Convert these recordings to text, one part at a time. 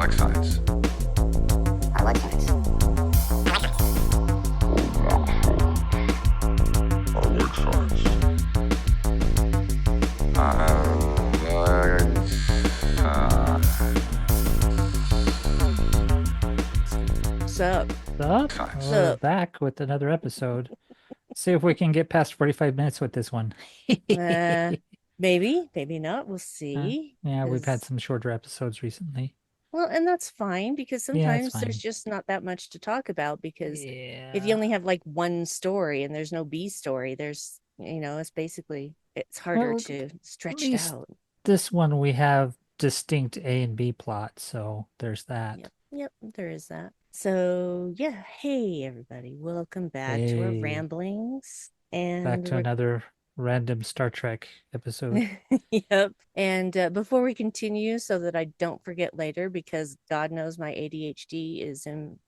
like science. I like science. I like science. What's up? Up? Science. We're back with another episode. See if we can get past 45 minutes with this one. Maybe, maybe not. We'll Uh, see. yeah, we've had 'Cause- some shorter episodes recently. well, and that's fine because Yeah, it's sometimes there's fine. just not that much to talk about because if you Yeah. only have like one story and there's no B story, it's it's harder Well, to stretch it least- out. This one we have distinct A and B plots, so there's that. Yep, there is that. So yeah, hey everybody, welcome back to our Hey. ramblings. Back And to another random Star Trek episode. Yep. And before we continue, so that I don't forget later, because God knows my ADHD is in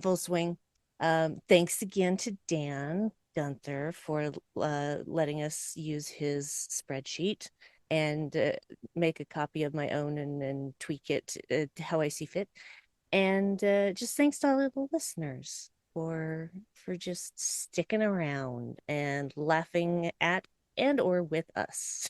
full swing. Thanks again to Dan Gunther for letting us use his spreadsheet and make a copy of my own and tweak it how I see fit. And just thanks to all of the listeners for just sticking around and laughing at and or with us.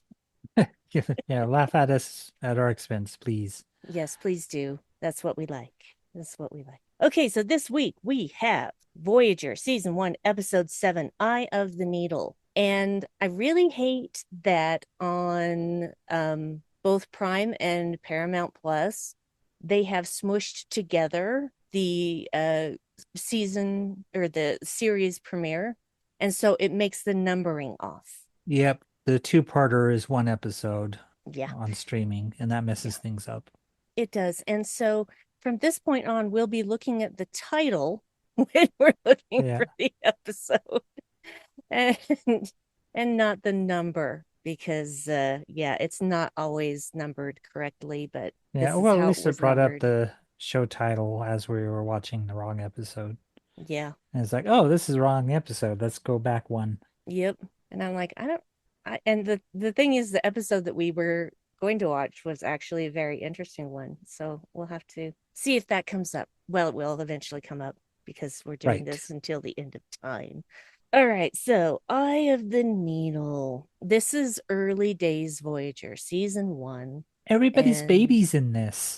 Yeah, laugh at us at our expense, please. Yes, please do. That's what we like. That's what we like. Okay, so this week we have Voyager Season 1, Episode 7, Eye of the Needle. And I really hate that on both Prime and Paramount Plus, they have smushed together the season or the series premiere. And so it makes the numbering off. Yep, the two-parter is one episode Yeah, on streaming, and that messes things up. it does. And so from this point on, we'll be looking at the title when we're looking Yeah. for the episode and not the number because it's not always numbered correctly, but this Yeah, is well, at how least it it was brought numbered. up the show title as we were watching the wrong episode. Yeah. And it's like, oh, this is wrong episode. Let's go back one. Yep. And I'm like, and the thing is, the episode that we were going to watch was actually a very interesting one. So we'll have to see if that comes up. Well, it will eventually come up because we're doing Right. this until the end of time. All right. So Eye of the Needle. This is early days Voyager, season 1. Everybody's And babies in this.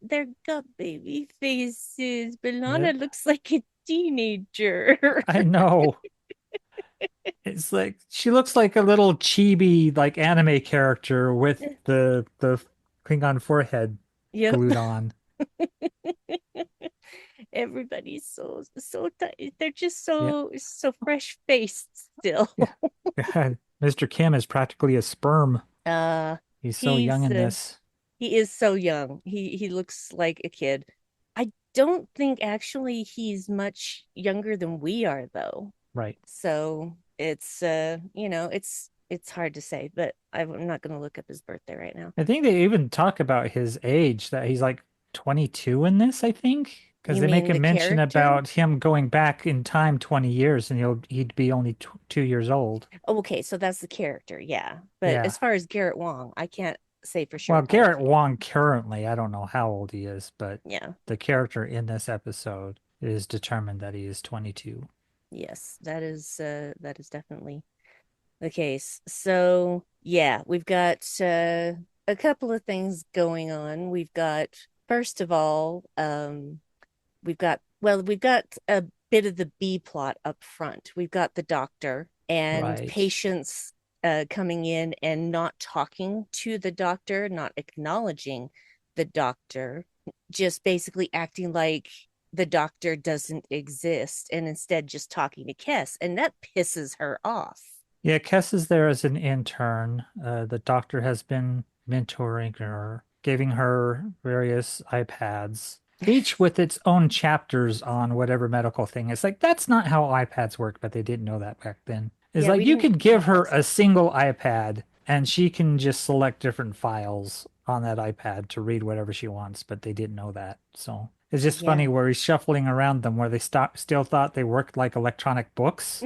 they're got baby faces. B'Elanna Yep. looks like a teenager. I know. It's like she looks like a little chibi like anime character with the Klingon forehead Yep. glued on. Everybody's so they're just so fresh faced still. Yeah. God, Mr. Kim is practically a sperm. He's so young in this. He is so young. He looks like a kid. I don't think actually he's much younger than we are though. Right. So it's it's hard to say, but I'm not going to look up his birthday right now. I think they even talk about his age, that he's like 22 in this, I think. Because You they make mean a the mention character? about him going back in time 20 years and he'd be only 2 years old. Oh, okay, so that's the character, yeah. But Yeah. as far as Garrett Wong, I can't say for sure. Well, how Garrett old he is. Wong currently, I don't know how old he is, but Yeah. the character in this episode is determined that he is 22. Yes, that is definitely the case. So yeah, we've got a couple of things going on. We've got, first of all, we've got a bit of the B plot up front. We've got the doctor and Right. patients coming in and not talking to the doctor, not acknowledging the doctor, just basically acting like the doctor doesn't exist and instead just talking to Kess, and that pisses her off. Yeah, Kess is there as an intern. The doctor has been mentoring her, giving her various iPads, each with its own chapters on whatever medical thing. It's like, that's not how iPads work, but they didn't know that back then. It's Yeah, like we you didn't could give have her that. a single iPad and she can just select different files on that iPad to read whatever she wants, but they didn't know that. So it's just Yeah. funny where he's shuffling around them where they still thought they worked like electronic books.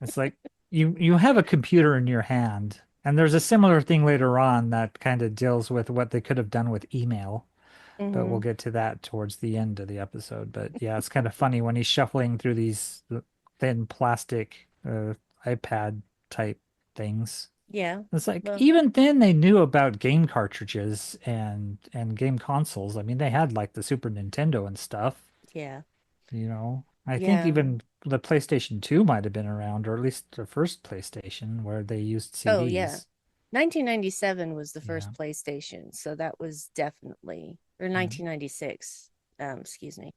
It's like, you have a computer in your hand. And there's a similar thing later on that kind of deals with what they could have done with email, but we'll Hmm. get to that towards the end of the episode. But yeah, it's kind of funny when he's shuffling through these thin plastic iPad type things. Yeah. It's like Well, even then they knew about game cartridges and game consoles. I mean, they had like the Super Nintendo and stuff, yeah. you know. I think Yeah. even the PlayStation 2 might have been around, or at least the first PlayStation where they used Oh, yeah. CDs. 1997 was the Yeah. first PlayStation, so that was definitely, or Right. 1996, excuse me.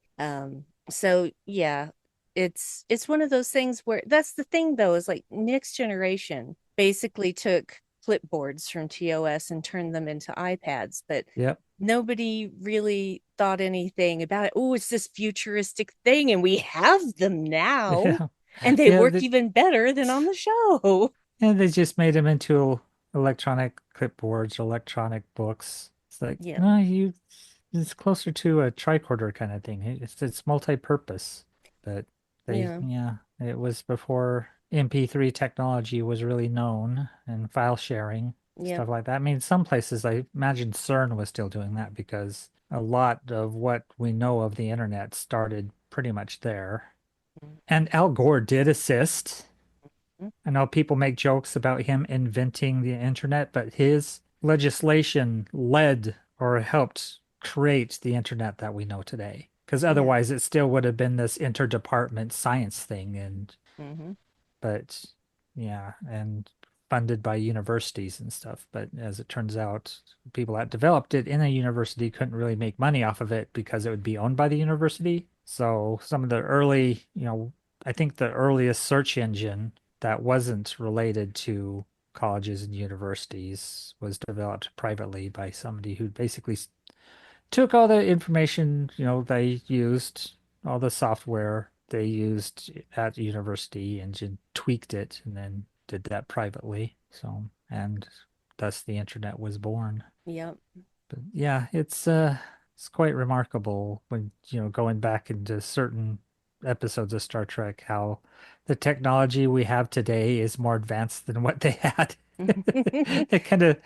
So yeah, it's one of those things where that's the thing though, is like next generation basically took clipboards from TOS and turned them into iPads, but Yep. nobody really thought anything about it. Oh, it's this futuristic thing, and we have them now, Yeah. and they Yeah, work even better than on the show. they just made them into electronic clipboards, electronic books. It's like, Yeah. no, it's closer to a tricorder kind of thing. It's multi-purpose. But Yeah. yeah, it was before MP3 technology was really known and file sharing, Yep. stuff like that. I mean, some places I imagine CERN was still doing that because a lot of what we know of the internet started pretty much there. And Al Gore did assist. I know people make jokes about him inventing the internet, but his legislation led or helped create the internet that we know today. Because Yeah. otherwise, it still would have been this interdepartment science thing, and Mm-hmm. but yeah, and funded by universities and stuff. But as it turns out, people that developed it in a university couldn't really make money off of it because it would be owned by the university. So some of the early, I think the earliest search engine that wasn't related to colleges and universities was developed privately by somebody who basically took all the information, they used, all the software they used at university and just tweaked it and then did that privately. So, and thus the internet was born. Yep. But yeah, it's quite remarkable when, going back into certain episodes of Star Trek, how the technology we have today is more advanced than what they had. It kind of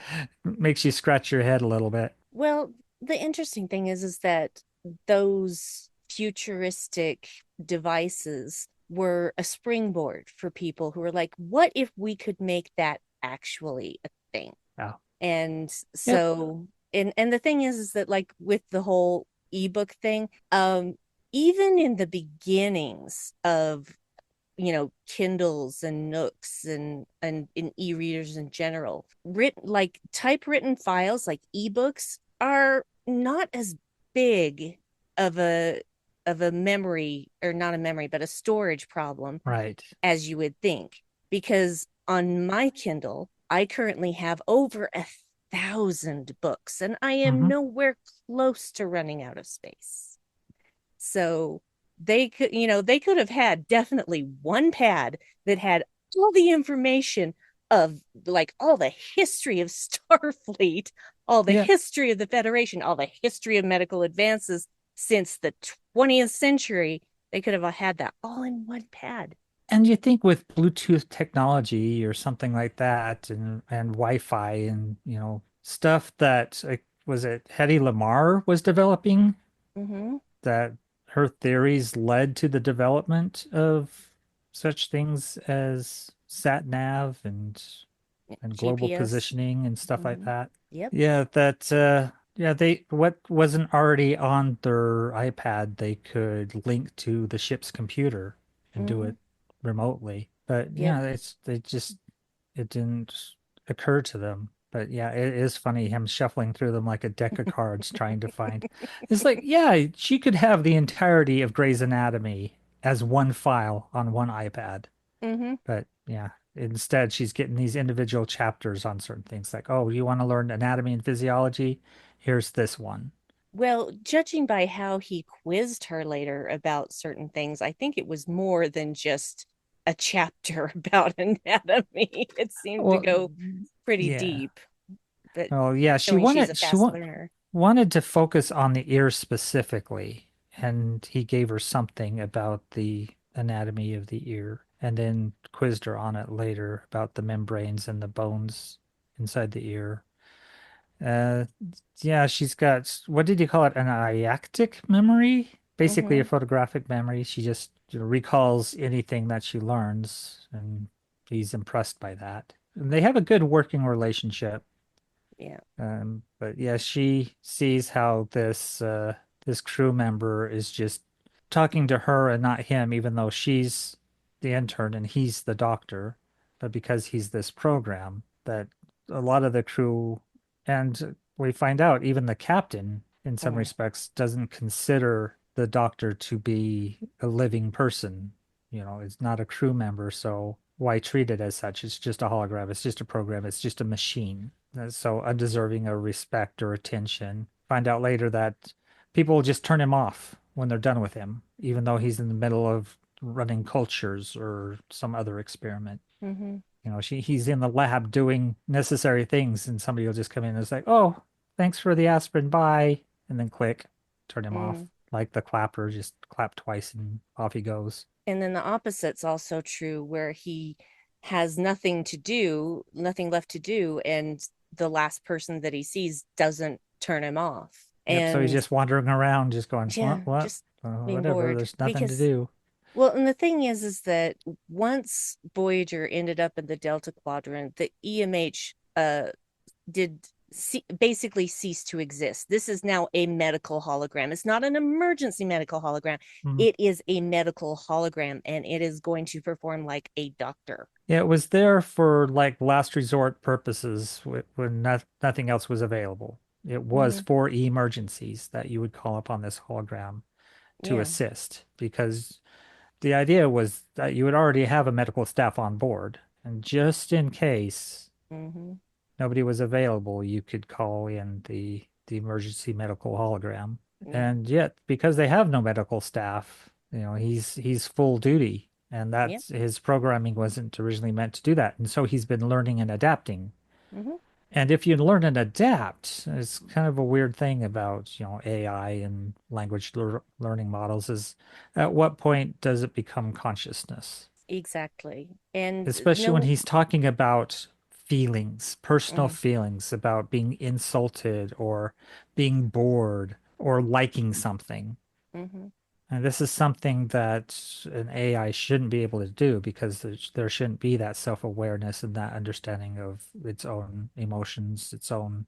makes you scratch your head a little bit. Well, the interesting thing is that those futuristic devices were a springboard for people who were like, what if we could make that actually a thing? Yeah. And Yep. so and the thing is that like with the whole ebook thing, even in the beginnings of Kindles and Nooks and in e-readers in general, written like typewritten files like ebooks are not as big of a memory, or not a memory but a storage problem Right. as you would think, because on my Kindle I currently have over 1,000 books and I am Hmm. nowhere close to running out of space. So they could have had definitely one pad that had all the information of like all the history of Starfleet, all the Yeah. history of the Federation, all the history of medical advances since the 20th century. They could have had that all in one pad. And you think with Bluetooth technology or something like that and Wi-Fi and, stuff that was it Hedy Lamarr was developing, Mm-hmm. that her theories led to the development of such things as sat nav and global GPS. positioning and stuff like Mm-hmm. that. Yep. Yeah, that yeah, they what wasn't already on their iPad, they could link to the ship's computer and do Mm-hmm. it remotely. But Yep. yeah, it didn't occur to them. But yeah, it is funny him shuffling through them like a deck of cards trying to find. It's like, yeah, she could have the entirety of Grey's Anatomy as one file on one iPad. Mm-hmm. But yeah, instead she's getting these individual chapters on certain things like, oh, you want to learn anatomy and physiology? Here's this one. Well, judging by how he quizzed her later about certain things, I think it was more than just a chapter about anatomy. It seemed to Well, go pretty yeah. deep, but Oh, yeah, showing she's a fast learner. wanted to focus on the ear specifically, and he gave her something about the anatomy of the ear, and then quizzed her on it later about the membranes and the bones inside the ear. Uh, yeah, she's got, what did you call it? An eiactic memory? Basically a Mm-hmm. photographic memory. She just recalls anything that she learns, and he's impressed by that. And they have a good working relationship. Yeah. But yeah, she sees how this crew member is just talking to her and not him, even though she's the intern and he's the doctor. But because he's this program, that a lot of the crew, and we find out even the captain, in some Mm. respects, doesn't consider the doctor to be a living person. It's not a crew member, so why treat it as such? It's just a hologram. It's just a program. It's just a machine. So undeserving of respect or attention. Find out later that people just turn him off when they're done with him, even though he's in the middle of running cultures or some other experiment. Mm-hmm. He's in the lab doing necessary things, and somebody will just come in and say, "Oh, thanks for the aspirin, bye," and then click, turn him off. Mm. Like the clapper, just clap twice and off he goes. And then the opposite's also true, where he has nothing to do, nothing left to do, and the last person that he sees doesn't turn him off. Yep, so he's And just wandering around, just going, yeah, what? just being Whatever, bored there's nothing to because do. well, and the thing is that once Voyager ended up in the Delta Quadrant, the EMH did basically cease to exist. This is now a medical hologram. It's not an emergency medical hologram. Mhm. It is a medical hologram, and it is going to perform like a doctor. Yeah, it was there for like last resort purposes when nothing else was available. It was Mm-hmm. for emergencies that you would call upon this hologram to Yeah. assist, because the idea was that you would already have a medical staff on board, and just in case Mm-hmm. nobody was available, you could call in the emergency medical hologram. Yeah. And yet, because they have no medical staff, he's full duty, and Yeah. that's his programming wasn't originally meant to do that. And so he's been learning and adapting. Mm-hmm. And if you learn and adapt, it's kind of a weird thing about, AI and language learning models is at what point does it become consciousness? Exactly. And Especially when no. he's talking about feelings, personal Mm, feelings about being insulted or being bored or liking something. mm-hmm. And this is something that an AI shouldn't be able to do, because there shouldn't be that self-awareness and that understanding of its own emotions, its own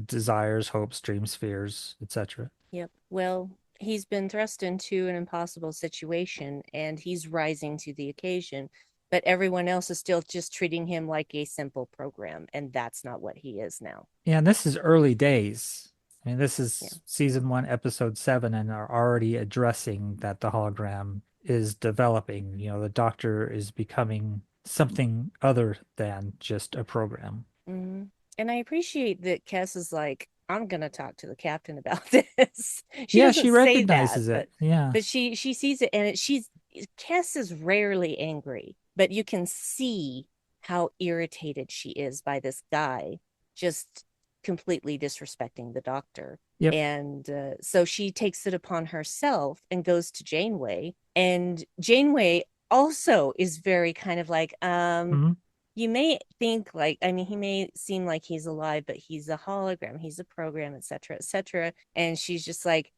desires, hopes, dreams, fears, etc. Yep. Well, he's been thrust into an impossible situation and he's rising to the occasion, but everyone else is still just treating him like a simple program, and that's not what he is now. Yeah, and this is early days. I mean, this Yeah. is season 1, episode 7, and are already addressing that the hologram is developing. The Doctor is becoming something other than just a program. Mm-hmm. And I appreciate that Kess is like, I'm gonna talk to the captain about this. She Yeah, doesn't she say that, recognizes it. Yeah. but she sees it, and she's Kess is rarely angry, but you can see how irritated she is by this guy just completely disrespecting the doctor. Yep. And so she takes it upon herself and goes to Janeway, and Janeway also is very kind of like, Hmm. you may think like, I mean, he may seem like he's alive, but he's a hologram, he's a program, etc., etc. And she's just like,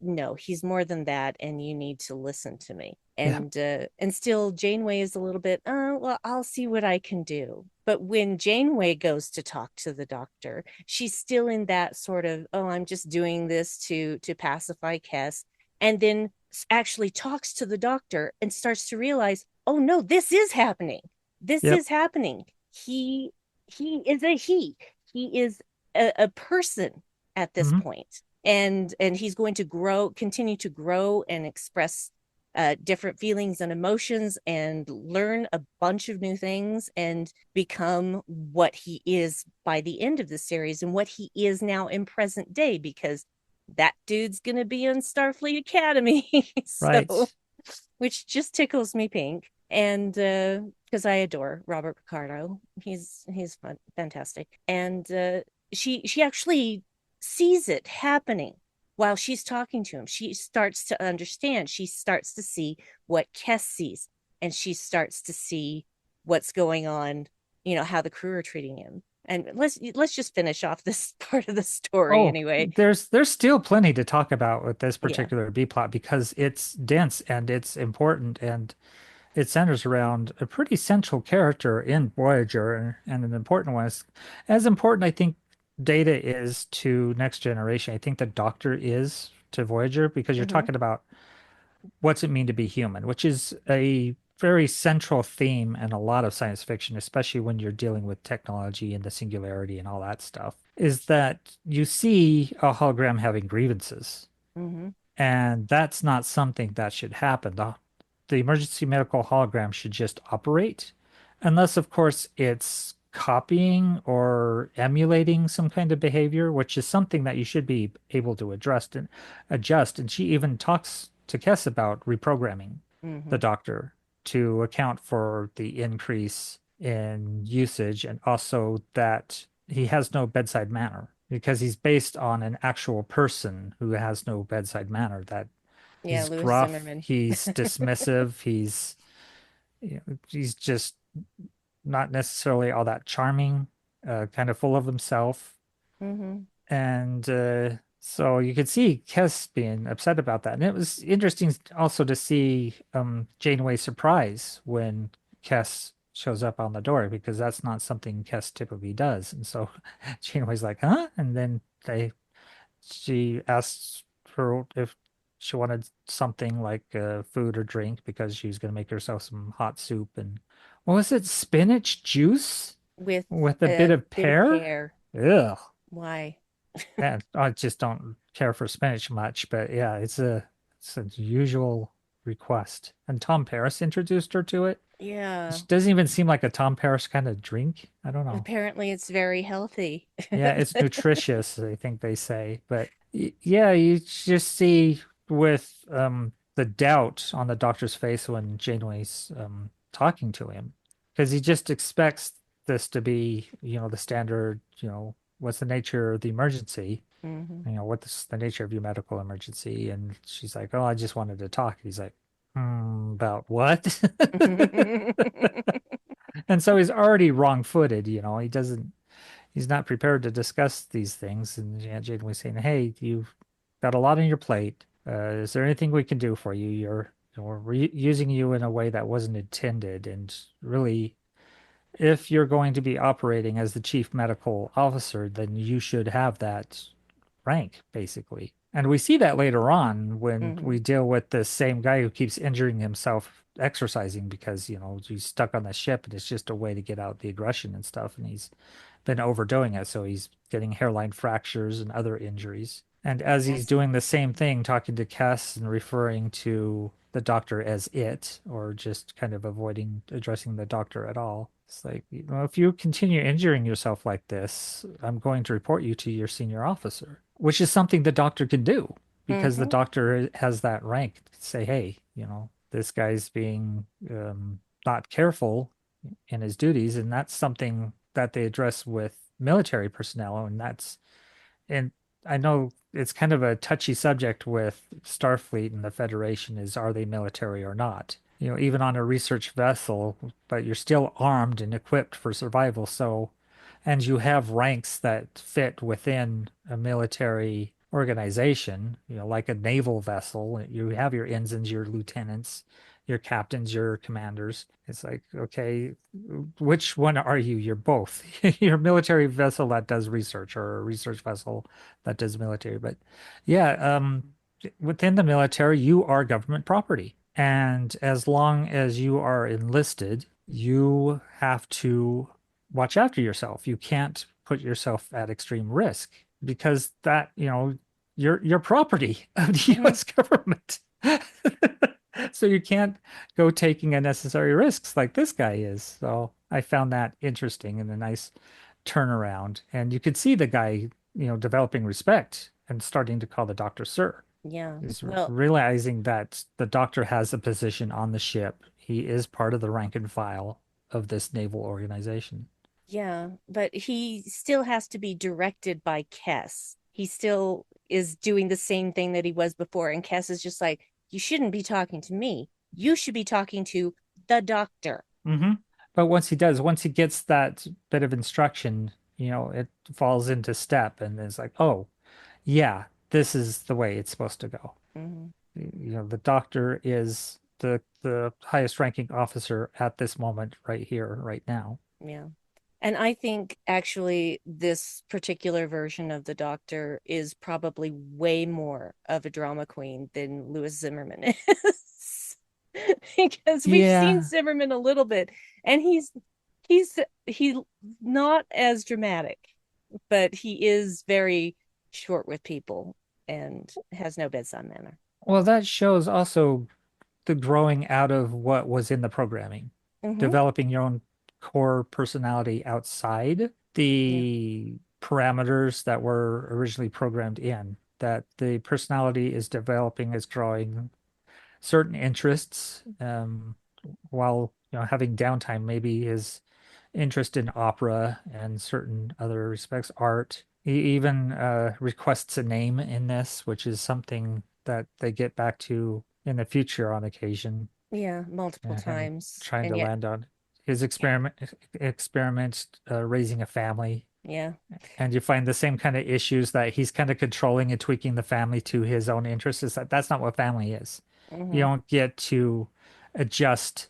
no, he's more than that, and you need to listen to me. Yeah. And still Janeway is a little bit, well, I'll see what I can do. But when Janeway goes to talk to the doctor, she's still in that sort of, oh, I'm just doing this to pacify Kess. And then actually talks to the doctor and starts to realize, oh no, this is happening, this Yep. is happening. He is a he is a person at this Hmm. point, and he's going to continue to grow and express different feelings and emotions and learn a bunch of new things and become what he is by the end of the series and what he is now in present day, because that dude's going to be in Starfleet Academy. So, Right. which just tickles me pink. And because I adore Robert Picardo, he's fun, fantastic. And she actually sees it happening while she's talking to him. She starts to understand. She starts to see what Kess sees, and she starts to see what's going on. How the crew are treating him. And let's just finish off this part of the story Oh, anyway. there's still plenty to talk about with this Yeah. particular B plot because it's dense and it's important and it centers around a pretty central character in Voyager and an important one. As important, I think, Data is to Next Generation. I think the Doctor is to Voyager because you're Hmm. talking about what's it mean to be human, which is a very central theme in a lot of science fiction, especially when you're dealing with technology and the singularity and all that stuff, is that you see a hologram having grievances. Hmm. And that's not something that should happen. The emergency medical hologram should just operate, unless, of course, it's copying or emulating some kind of behavior, which is something that you should be able to address and adjust. And she even talks to Kess about reprogramming the Hmm. doctor to account for the increase in usage and also that he has no bedside manner because he's based on an actual person who has no bedside manner, that Yeah, he's Lewis gruff, Zimmerman. he's dismissive, he's just not necessarily all that charming, kind of full of himself. Hmm. And so you could see Kes being upset about that. And it was interesting also to see Janeway's surprise when Kes shows up on the door because that's not something Kes typically does. And so Janeway's like, huh? And then she asks her if she wanted something like food or drink because she was going to make herself some hot soup. And what was it? Spinach juice With with a bit a of bit of pear? pear. Ugh. Why? And I just don't care for spinach much, but yeah, it's a usual request. And Tom Paris introduced her to it. Yeah. It doesn't even seem like a Tom Paris kind of drink. I don't know. Apparently it's very healthy. Yeah, it's nutritious, I think they say. But yeah, you just see with the doubt on the doctor's face when Janeway's talking to him, because he just expects this to be, the standard, what's the nature of the emergency? Hmm. What's the nature of your medical emergency? And she's like, oh, I just wanted to talk. He's like, about what? And so he's already wrong-footed, he's not prepared to discuss these things. And Jane was saying, hey, you've got a lot on your plate. Is there anything we can do for you? We're using you in a way that wasn't intended. And really, if you're going to be operating as the chief medical officer, then you should have that rank, basically. And we see that later on when Hmm. we deal with the same guy who keeps injuring himself exercising because, he's stuck on the ship and it's just a way to get out the aggression and stuff. And he's been overdoing it. So he's getting hairline fractures and other injuries. And as he's Yes. doing the same thing, talking to Cass and referring to the doctor as it, or just kind of avoiding addressing the doctor at all. It's like, if you continue injuring yourself like this, I'm going to report you to your senior officer, which is something the doctor can do because the Hmm. doctor has that rank to say, hey, this guy's being not careful in his duties. And that's something that they address with military personnel. And I know it's kind of a touchy subject with Starfleet and the Federation is are they military or not? Even on a research vessel, but you're still armed and equipped for survival. So, and you have ranks that fit within a military organization, like a naval vessel. You have your ensigns, your lieutenants, your captains, your commanders. It's like, okay, which one are you? You're both. You're a military vessel that does research or a research vessel that does military. But yeah, within the military, you are government property. And as long as you are enlisted, you have to watch after yourself. You can't put yourself at extreme risk because that, you're property of the Hmm. US government. So you can't go taking unnecessary risks like this guy is. So I found that interesting and a nice turnaround. And you could see the guy, developing respect and starting to call the doctor sir. Yeah. He's Well, realizing that the doctor has a position on the ship. He is part of the rank and file of this naval organization. yeah, but he still has to be directed by Kess. He still is doing the same thing that he was before. And Kess is just like, you shouldn't be talking to me. You should be talking to the doctor. Hmm. But once he gets that bit of instruction, it falls into step and it's like, oh, yeah, this is the way it's supposed to go. Hmm. The doctor is the highest ranking officer at this moment right here, right now. Yeah. And I think actually this particular version of the Doctor is probably way more of a drama queen than Louis Zimmerman is. Because we've seen Yeah. Zimmerman a little bit and he's not as dramatic, but he is very short with people and has no bedside manner. Well, that shows also the growing out of what was in the programming, Hmm. developing your own core personality outside Yeah. the parameters that were originally programmed in, that the personality is developing, is growing, certain interests, while having downtime, maybe his interest in opera and certain other respects, art. He even requests a name in this, which is something that they get back to in the future on occasion. Yeah, multiple Him times. trying And to yet, land on his yeah, experiments raising a family. yeah. And you find the same kind of issues that he's kind of controlling and tweaking the family to his own interests. Is that that's not what family is. You Hmm. don't get to adjust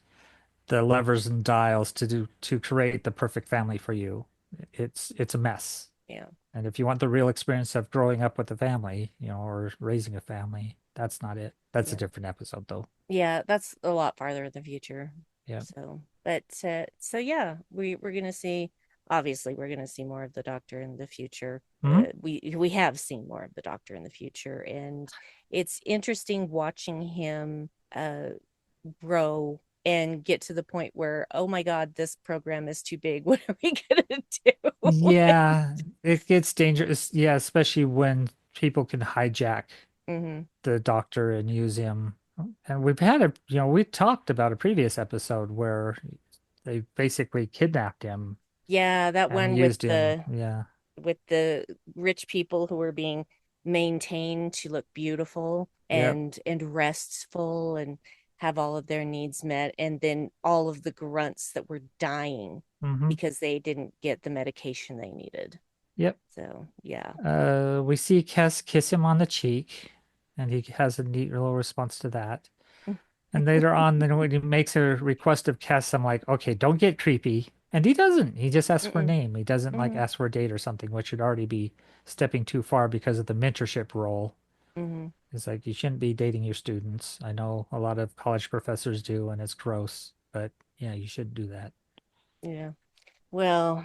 the levers and dials to create the perfect family for you. It's a mess. Yeah. And if you want the real experience of growing up with a family, or raising a family, that's not it. That's a Yeah. different episode though. Yeah, that's a lot farther in the future. Yeah. So, but so yeah, we're gonna see. Obviously, we're gonna see more of the Doctor in the future. Hmm. We have seen more of the Doctor in the future, and it's interesting watching him grow and get to the point where, oh my God, this program is too big. What are we gonna do? Yeah, it gets dangerous. Yeah, especially when people can hijack Hmm. the doctor and use him. And we've had we talked about a previous episode where they basically kidnapped him Yeah, that and one used him. Yeah. with the rich people who were being maintained to look beautiful Yep. and restful and have all of their needs met, and then all of the grunts that were dying Hmm. because they didn't get the medication they needed. Yep. So yeah. We see Kes kiss him on the cheek, and he has a neat little response to that. And later on, then when he makes a request of Kes, I'm like, okay, don't get creepy. And he doesn't. He just asks for a Mm-mm. name. He doesn't like Mm-hmm. ask for a date or something, which would already be stepping too far because of the mentorship role. Mm-hmm. It's like you shouldn't be dating your students. I know a lot of college professors do, and it's gross, but yeah, you shouldn't do that. Yeah. Well,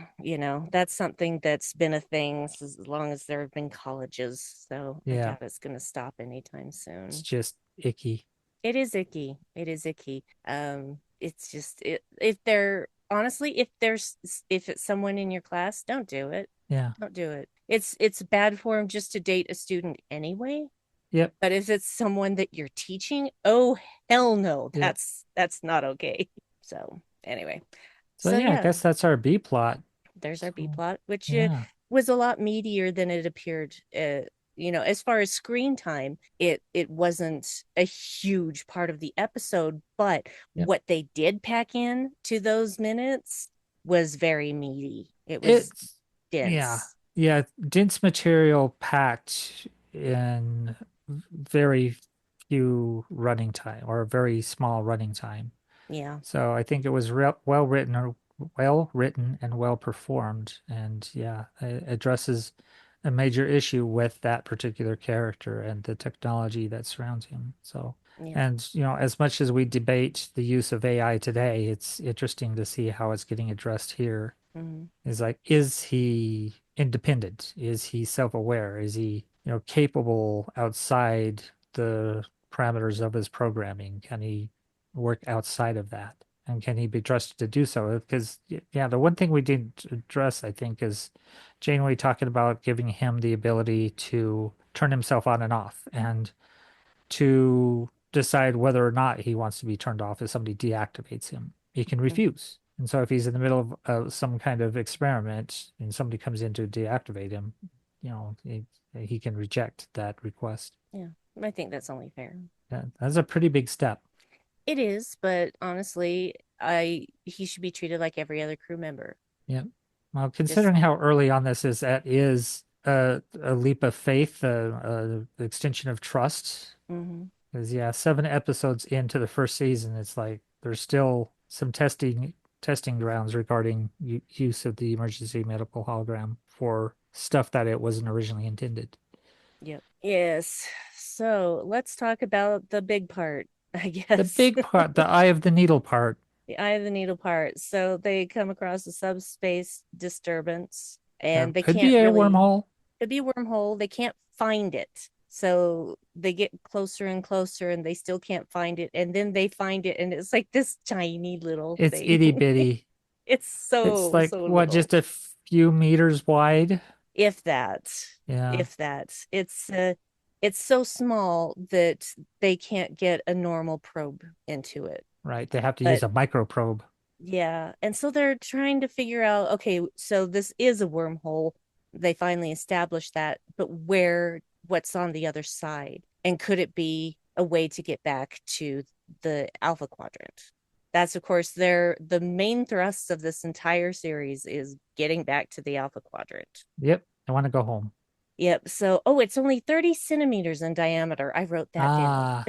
that's something that's been a thing as long as there have been colleges. So I Yeah, doubt it's going to stop anytime it's soon. just icky. It is icky. It is icky. It's just if they're honestly, if it's someone in your class, don't do it. Yeah. Don't do it. It's bad form just to date a student anyway. Yep. But if it's someone that you're teaching, oh hell no, Yep. that's not okay. So anyway, So so yeah, I yeah, guess that's our B plot. there's our B So plot, which yeah. was a lot meatier than it appeared. As far as screen time, it wasn't a huge part of the episode, but Yep. what they did pack in to those minutes was very meaty. It was It's yeah. dense. Yeah, dense material packed in very few running time or a very small running time. Yeah. So I think it was re well written and well performed, and yeah, it addresses a major issue with that particular character and the technology that surrounds him. So, Yeah. and as much as we debate the use of AI today, it's interesting to see how it's getting addressed here. Mm-hmm. Is like, is he independent? Is he self-aware? Is he, capable outside the parameters of his programming? Can he work outside of that? And can he be trusted to do so? Because, yeah, the one thing we didn't address, I think, is Janeway talking about giving him the ability to turn himself on and off and to decide whether or not he wants to be turned off if somebody deactivates him. He can refuse. And so if he's in the middle of some kind of experiment and somebody comes in to deactivate him, he can reject that request. Yeah. I think that's only fair. That's a pretty big step. It is, but honestly, I he should be treated like every other crew member. Yeah. Well, considering how early on this is, that is a leap of faith, a extension of trust. Mm-hmm. Because yeah, 7 episodes into the first season, it's like there's still some testing grounds regarding use of the emergency medical hologram for stuff that it wasn't originally intended. Yep. Yes. So let's talk about the big part, I The guess. big part, the eye of the needle part, The eye of the needle part. So they come across a subspace disturbance and they could be can't a really, wormhole. could be a wormhole. They can't find it. So they get closer and closer and they still can't find it. And then they find it and it's like this tiny little It's thing. itty bitty. It's It's so, like so what, little. just a few meters wide. If that, Yeah, if that. It's so small that they can't get a normal probe into it. right. They have to use But a microprobe. yeah, and so they're trying to figure out, okay, so this is a wormhole. They finally established that, but what's on the other side? And could it be a way to get back to the Alpha Quadrant? That's of course the main thrust of this entire series is getting back to the Alpha Quadrant. Yep, I want to go home. Yep. So, oh, it's only 30 centimeters in diameter. I wrote that down. Ah,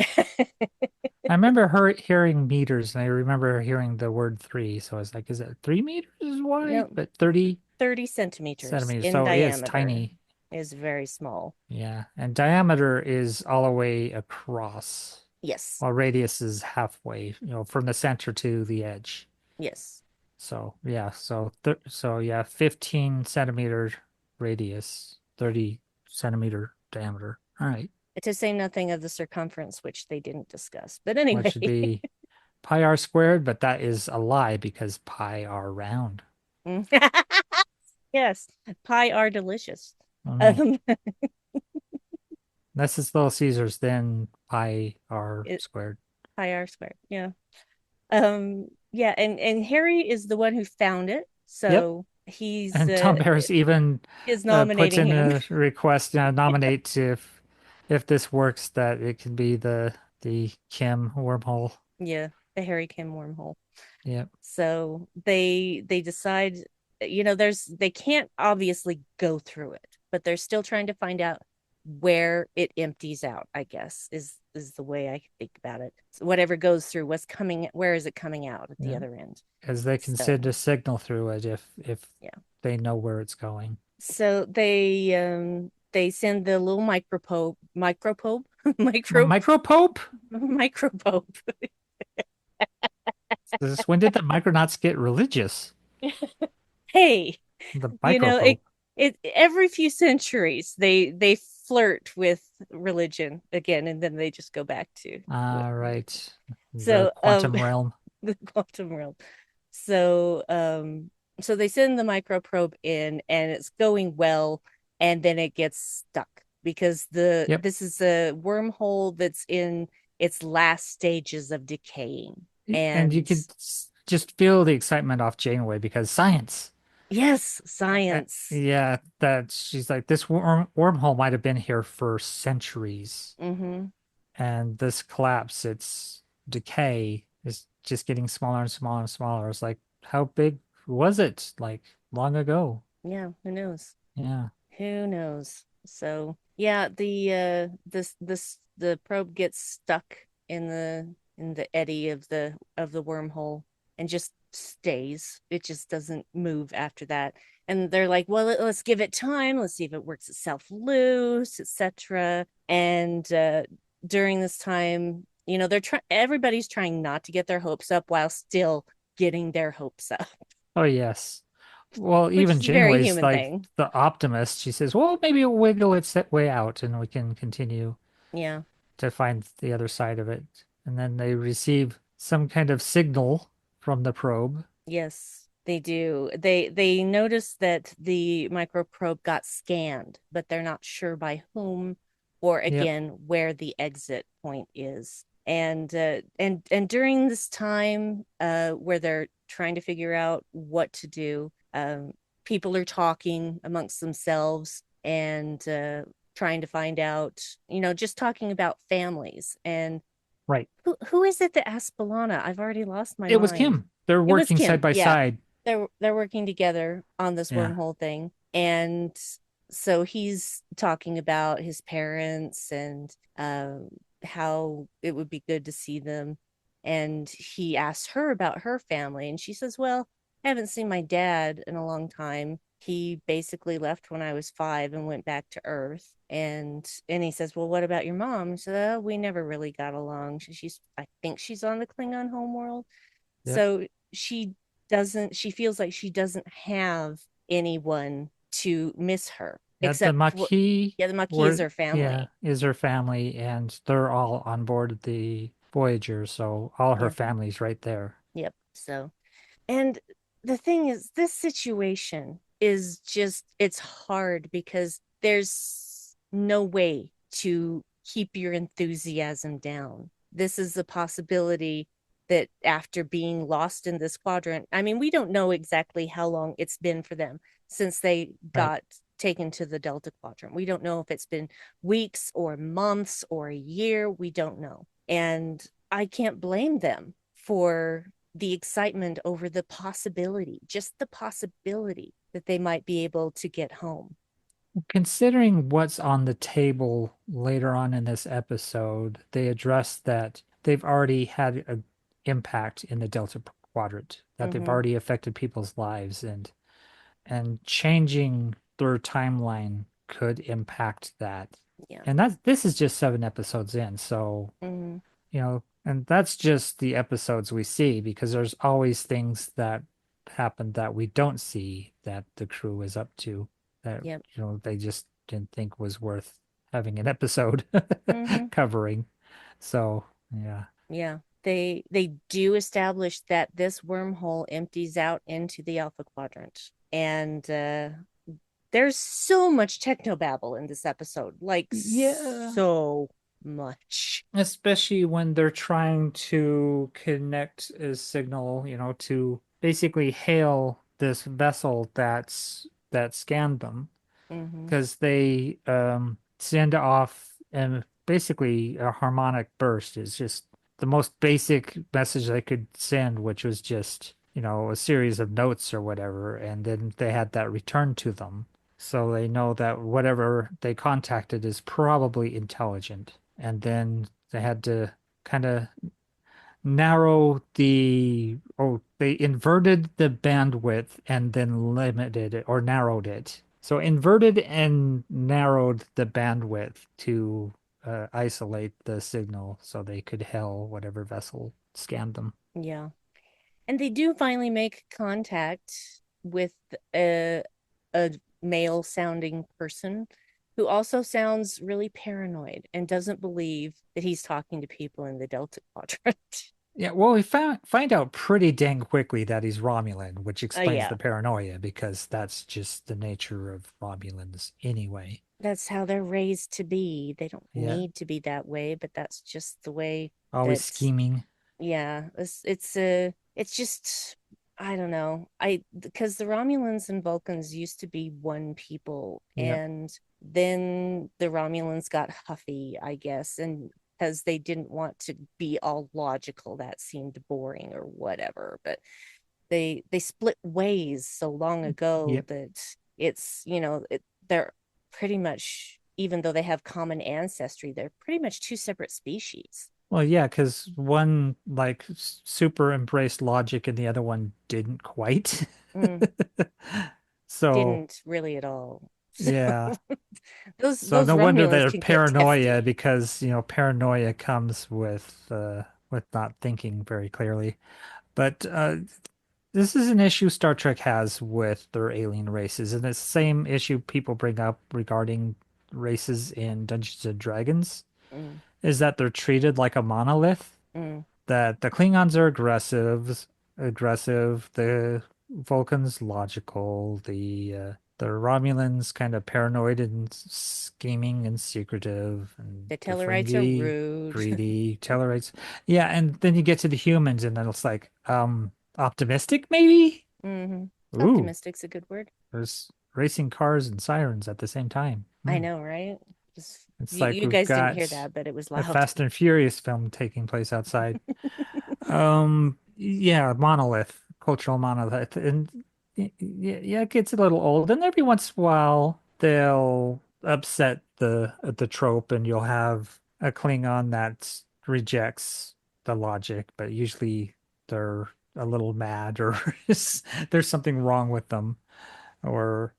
I remember hearing meters, and I remember hearing the word three. So I was like, is it 3 meters wide? No, But 30 30 centimeters centimeters. in So it is diameter tiny. is very small. Yeah. And diameter is all the way across, Yes. while radius is halfway, from the center to the edge. Yes. So yeah, so yeah, 15 centimeter radius, 30 centimeter diameter. All right. To say nothing of the circumference, which they didn't discuss. But Which anyway. should be pi r squared, but that is a lie because pi r round. Yes. Pie are delicious. Oh no. Um, This is Little Caesars, then pi r it, squared. pie are squared. Yeah. Yeah, and Harry is the one who found it. Yep. So he's And Tom Paris even is puts nominating in him. a request, nominate if this works, that it can be the Kim wormhole. Yeah, the Harry Kim wormhole. Yep. So they decide, they can't obviously go through it, but they're still trying to find out where it empties out, I guess, is the way I think about it. So whatever goes through, where is it coming out at the Yeah. other end? As they can send So a signal through it if yeah. they know where it's going. So they send the little microprobe micro Micropope? microprobe. When did the Micronauts get religious? Hey, The you know, Micropope. it every few centuries they flirt with religion again and then they just go back to Right. The so quantum realm. the quantum realm. So so they send the microprobe in and it's going well and then it gets stuck because Yep. this is a wormhole that's in its last stages of decaying. And you And could just feel the excitement off Janeway because science. yes, science. Yeah, that she's like, this wormhole might have been here for centuries. Mm-hmm. And this collapse, its decay, is just getting smaller and smaller and smaller. It's like, how big was it? Like, long ago? Yeah, who knows? Yeah. Who knows? So yeah, the probe gets stuck in the eddy of the wormhole and just stays. It just doesn't move after that. And they're like, well, let's give it time. Let's see if it works itself loose, etc. And during this time, they're trying. Everybody's trying not to get their hopes up while still getting their hopes up, Oh, yes. Well, which even is a very Janeway's human like thing. the optimist. She says, well, maybe it'll wiggle its way out and we can continue Yeah. to find the other side of it. And then they receive some kind of signal from the probe. Yes, they do. They notice that the microprobe got scanned, but they're not sure by whom or Yep. again where the exit point is. And during this time where they're trying to figure out what to do, people are talking amongst themselves and trying to find out, just talking about families and Right. who is it that asked B'Elanna? I've already lost my It was mind. Kim. They're It was working side Kim. by Yeah. side. they're working together on this Yeah. wormhole thing, and so he's talking about his parents and how it would be good to see them, and he asks her about her family, and she says, well, I haven't seen my dad in a long time. He basically left when I was 5 and went back to Earth. And he says, well, what about your mom? So we never really got along. I think she's on the Klingon homeworld. Yep. So she feels like she doesn't have anyone to miss her Yeah, the except for, Maquis yeah, the Maquis is were her yeah, family. is her family, and they're all on board the Voyager, so all her Yeah. family's right there. Yep. So, and the thing is, this situation is just, it's hard because there's no way to keep your enthusiasm down. This is a possibility that after being lost in this quadrant, I mean, we don't know exactly how long it's been for them since they Right. got taken to the Delta Quadrant. We don't know if it's been weeks or months or a year. We don't know. And I can't blame them for the excitement over the possibility, just the possibility that they might be able to get home. Considering what's on the table later on in this episode, they address that they've already had an impact in the Delta Quadrant, that they've Mm-hmm. already affected people's lives, and changing their timeline could impact that. Yeah. And this is just 7 episodes in, so Mm-hmm. and that's just the episodes we see because there's always things that happen that we don't see that the crew is up to that, Yep. they just didn't think was worth having an episode Mm-hmm. covering. So, yeah. Yeah. They do establish that this wormhole empties out into the Alpha Quadrant. And there's so much technobabble in this episode. Like Yeah. so much. Especially when they're trying to connect a signal, to basically hail this vessel that scanned them. Mm-hmm. Because they send off and basically a harmonic burst is just the most basic message they could send, which was just, a series of notes or whatever, and then they had that returned to them. So they know that whatever they contacted is probably intelligent. And then they had to kind of they inverted the bandwidth and then limited it or narrowed it. So inverted and narrowed the bandwidth to isolate the signal so they could hail whatever vessel scanned them. Yeah. And they do finally make contact with a male sounding person who also sounds really paranoid and doesn't believe that he's talking to people in the Delta Quadrant. Yeah, well, we find out pretty dang quickly that he's Romulan, which explains Yeah, the paranoia because that's just the nature of Romulans anyway. that's how they're raised to be. They don't Yeah, need to be that way, but that's just the way always that, scheming. yeah, it's just, I don't know. Because the Romulans and Vulcans used to be one people, Yeah. and then the Romulans got huffy, I guess, and because they didn't want to be all logical, that seemed boring or whatever. But they split ways so long ago Yep. that they're pretty much, even though they have common ancestry, they're pretty much two separate species. Well, yeah, because one like super embraced logic and the other one didn't quite. Mm, So, didn't really at all. So yeah. So those no wonder Romulans they're can get paranoia testy. because, paranoia comes with not thinking very clearly. But this is an issue Star Trek has with their alien races, and it's the same issue people bring up regarding races in Dungeons and Dragons, Mm, is that they're treated like a monolith. mm. That the Klingons are aggressive, the Vulcans logical, the Romulans kind of paranoid and scheming and secretive, and The the Tellarites are Ferengi rude. greedy, Tellarites. Yeah, and then you get to the humans and then it's like, optimistic maybe? Hmm. Ooh, Optimistic's a good word. there's racing cars and sirens at the same time. I Hmm. know, right? Just, It's like you we've guys didn't hear got that, but it was a loud. Fast and Furious film taking place outside. Yeah, monolith. cultural monolith, and yeah, it gets a little old. And every once in a while, they'll upset the trope, and you'll have a Klingon that rejects the logic, but usually they're a little mad, or there's something wrong with them, or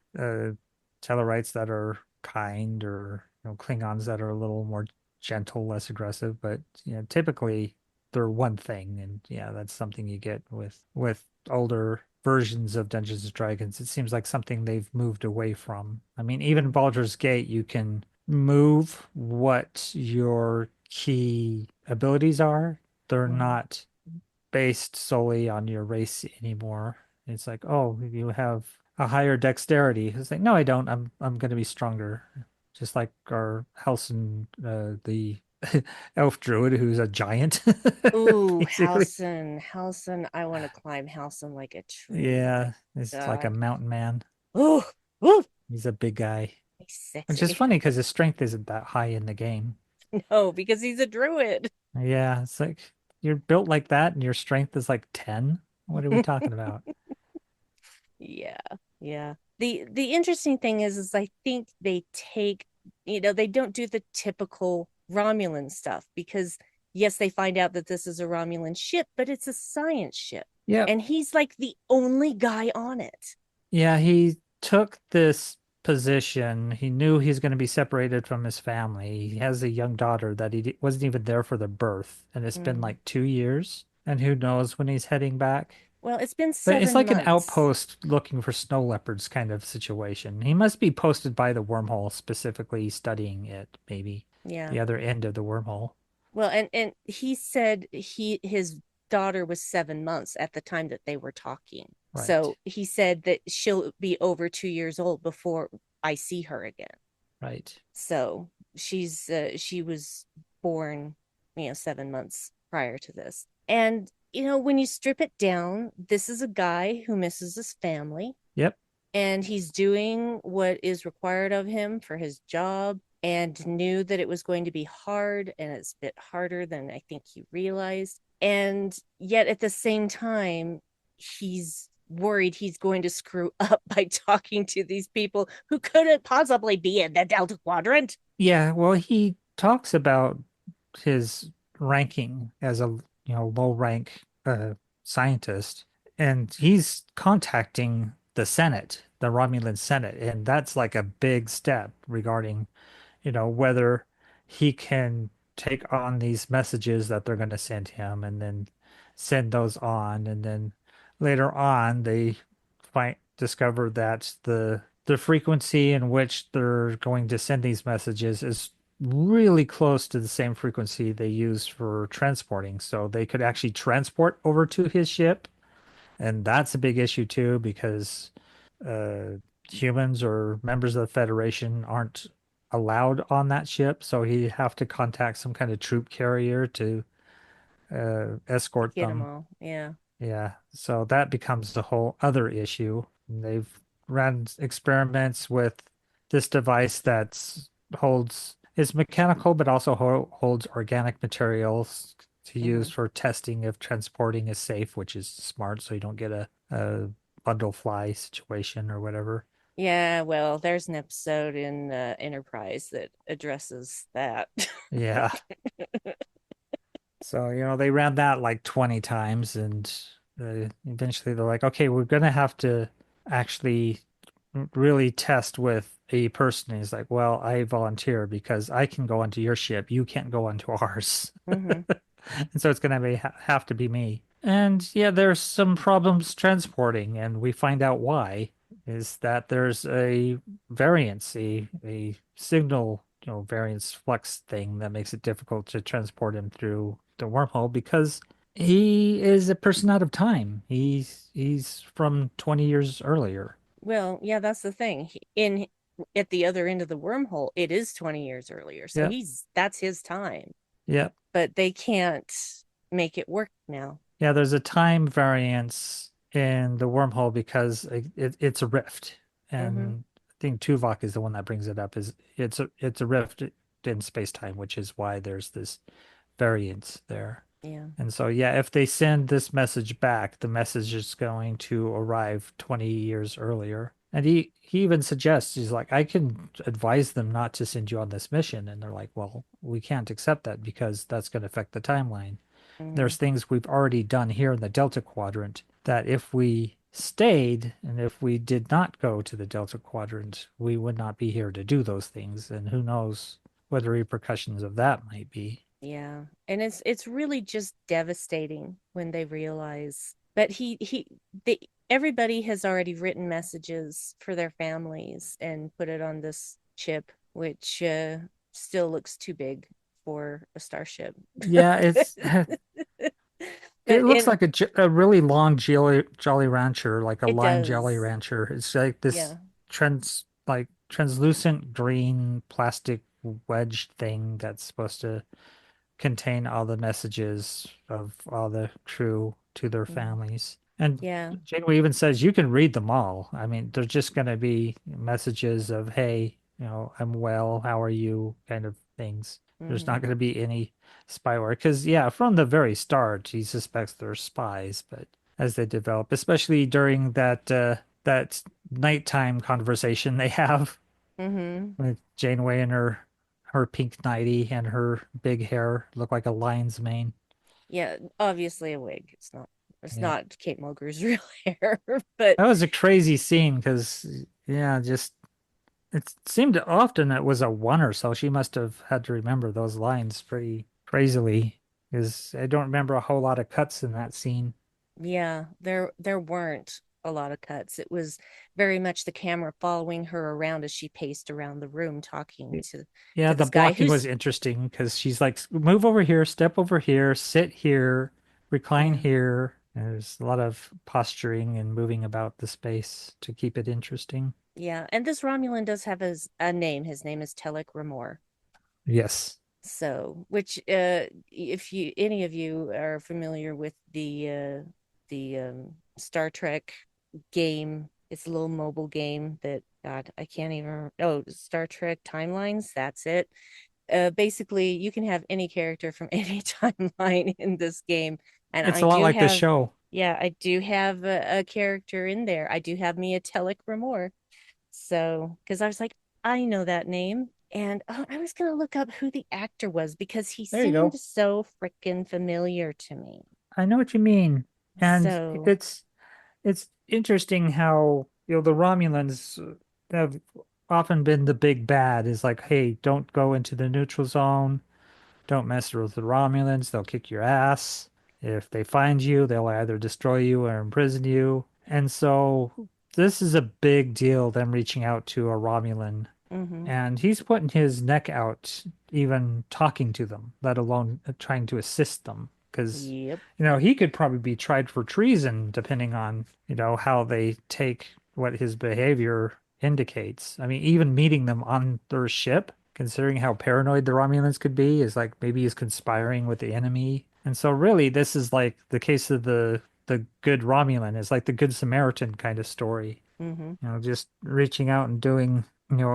Tellarites that are kind, or Klingons that are a little more gentle, less aggressive. But typically they're one thing, and yeah, that's something you get with older versions of Dungeons and Dragons. It seems like something they've moved away from. I mean, even Baldur's Gate, you can move what your key abilities are. They're Mhm. not based solely on your race anymore. It's like, oh, you have a higher dexterity. It's like, no, I don't. I'm going to be stronger. Just like our Halson, the elf druid, who's a giant, Ooh, basically. Halson. I want to climb Halson like a tree. My Yeah, it's like a God. mountain man. Ooh, ooh, He's a big guy, he's which is sexy. funny because his strength isn't that high in the game. No, because he's a druid. Yeah, it's like you're built like that and your strength is like 10. What are we talking about? Yeah, yeah. The interesting thing is I think they take, they don't do the typical Romulan stuff because yes, they find out that this is a Romulan ship, but it's a science ship. Yep. And he's like the only guy on it. Yeah, he took this position. He knew he's going to be separated from his family. He has a young daughter that wasn't even there for the birth, and it's been Mm. like 2 years, and who knows when he's heading back. Well, it's been But it's 7 like an months. outpost looking for snow leopards kind of situation. He must be posted by the wormhole, specifically studying it, maybe Yeah. the other end of the wormhole. Well, and he said his daughter was 7 months at the time that they were talking. Right, So he said that she'll be over 2 years old before I see her again. right. So she was born, 7 months prior to this. And when you strip it down, this is a guy who misses his family Yep. and he's doing what is required of him for his job and knew that it was going to be hard and it's a bit harder than I think he realized. And yet at the same time, he's worried he's going to screw up by talking to these people who couldn't possibly be in the Delta Quadrant. Yeah, well, he talks about his ranking as a low rank scientist, and he's contacting the Senate, the Romulan Senate, and that's like a big step regarding whether he can take on these messages that they're going to send him, and then send those on, and then later on they discover that the frequency in which they're going to send these messages is really close to the same frequency they use for transporting. So they could actually transport over to his ship. And that's a big issue too, because uh, humans or members of the Federation aren't allowed on that ship. So he'd have to contact some kind of troop carrier to escort Get them them. all. Yeah. Yeah, so that becomes a whole other issue. They've run experiments with this device that holds is mechanical, but also holds organic materials to use Mm-hmm. for testing if transporting is safe, which is smart, so you don't get a bundle fly situation or whatever. Yeah, well, there's an episode in Enterprise that addresses that. Yeah. So, they ran that like 20 times, and eventually they're like, okay, we're gonna have to actually really test with a person. He's like, well, I volunteer because I can go onto your ship. You can't go onto ours. Hmm. And so it's gonna have to be me. And yeah, there's some problems transporting, and we find out why. Is that there's a variance, a signal, variance flux thing that makes it difficult to transport him through the wormhole because he is a person out of time. He's from 20 years earlier. Well, yeah, that's the thing. In at the other end of the wormhole, it is 20 years earlier. So Yep. that's his time. Yep. But they can't make it work now. Yeah, there's a time variance in the wormhole because it's a rift. Hmm. And I think Tuvok is the one that brings it up is it's a rift in space-time, which is why there's this variance there. Yeah. And so, yeah, if they send this message back, the message is going to arrive 20 years earlier. And he even suggests, he's like, I can advise them not to send you on this mission. And they're like, well, we can't accept that because that's going to affect the timeline. Hmm. There's things we've already done here in the Delta Quadrant that if we stayed and if we did not go to the Delta Quadrant, we would not be here to do those things. And who knows what the repercussions of that might be. Yeah. And it's really just devastating when they realize. But they everybody has already written messages for their families and put it on this chip, which still looks too big for a starship. Yeah, it's it But looks in like a really long Jolly Rancher, like a it lime Jolly does. Rancher. It's like this Yeah. translucent green plastic wedge thing that's supposed to contain all the messages of all the crew to their Mhm. families. And Yeah. Janeway even says you can read them all. I mean, they're just going to be messages of, hey, I'm well, how are you, kind of things. There's not Hmm. going to be any spyware. Because, yeah, from the very start, he suspects they're spies, but as they develop, especially during that nighttime conversation they have Hmm. with Janeway and her pink nightie and her big hair look like a lion's mane. Yeah, obviously a wig. It's Yeah. not Kate Mulgrew's real hair, but That was a crazy scene because, yeah, just it seemed often it was a one or so. She must have had to remember those lines pretty crazily because I don't remember a whole lot of cuts in that scene. yeah, there weren't a lot of cuts. It was very much the camera following her around as she paced around the room talking Yeah, to the this guy blocking was who's interesting because she's like, move over here, step over here, sit here, recline yeah. here. There's a lot of posturing and moving about the space to keep it interesting. Yeah, and this Romulan does have a name. His name is Telek Ramor. Yes. So, which if you any of you are familiar with the Star Trek game, it's a little mobile game that God, I can't even oh, Star Trek Timelines, that's it. Basically you can have any character from any timeline in this game. And It's I a lot do like the have show. yeah, I do have a character in there. I do have me a Telek Ramor. So, because I was like, I know that name. And I was going to look up who the actor was because he There you seemed go. so freaking familiar to me. I know what you mean. And So, it's interesting how, the Romulans have often been the big bad is like, hey, don't go into the neutral zone. Don't mess with the Romulans. They'll kick your ass. If they find you, they'll either destroy you or imprison you. And so this is a big deal, them reaching out to a Romulan. mm-hmm, And he's putting his neck out, even talking to them, let alone trying to assist them. Because, yep, he could probably be tried for treason, depending on, how they take what his behavior indicates. I mean, even meeting them on their ship, considering how paranoid the Romulans could be, is like maybe he's conspiring with the enemy. And so, really, this is like the case of the good Romulan, is like the Good Samaritan kind of story, mm-hmm. just reaching out and doing,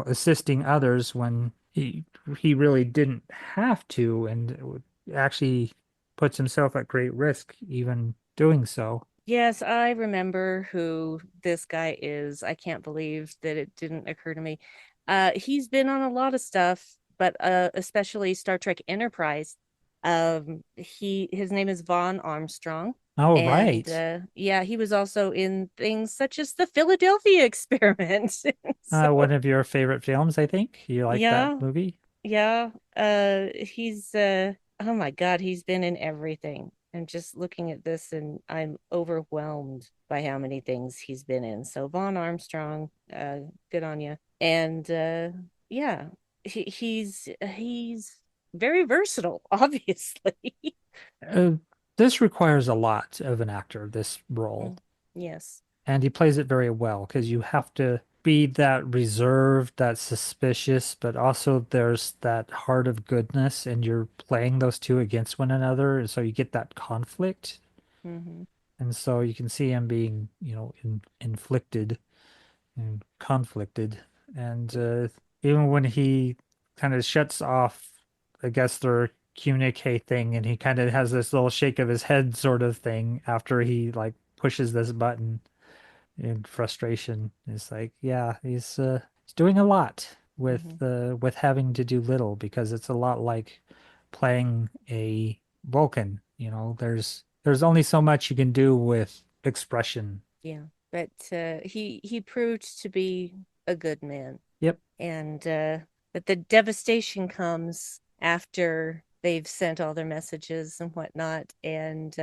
assisting others when he really didn't have to, and actually puts himself at great risk even doing so. Yes, I remember who this guy is. I can't believe that it didn't occur to me. He's been on a lot of stuff, but especially Star Trek Enterprise. His name is Vaughn Armstrong. Oh, And right. yeah, he was also in things such as the Philadelphia Experiment. So One of your favorite films, I think. You like that yeah, movie? yeah. He's oh my God, he's been in everything. I'm just looking at this and I'm overwhelmed by how many things he's been in. So Vaughn Armstrong, good on you. And yeah, he's very versatile, obviously. Uh, this requires a lot of an actor, this role. Mm, yes. And he plays it very well because you have to be that reserved, that suspicious, but also there's that heart of goodness, and you're playing those two against one another. And so you get that conflict. Hmm. And so you can see him being, inflicted and conflicted. And even when he kind of shuts off, I guess, their communicate thing, and he kind of has this little shake of his head sort of thing after he like pushes this button in frustration. It's like, yeah, he's doing a lot Hmm. with having to do little because it's a lot like playing a Vulcan. There's only so much you can do with expression. Yeah, but he proved to be a good man, Yep. and but the devastation comes after they've sent all their messages and whatnot, and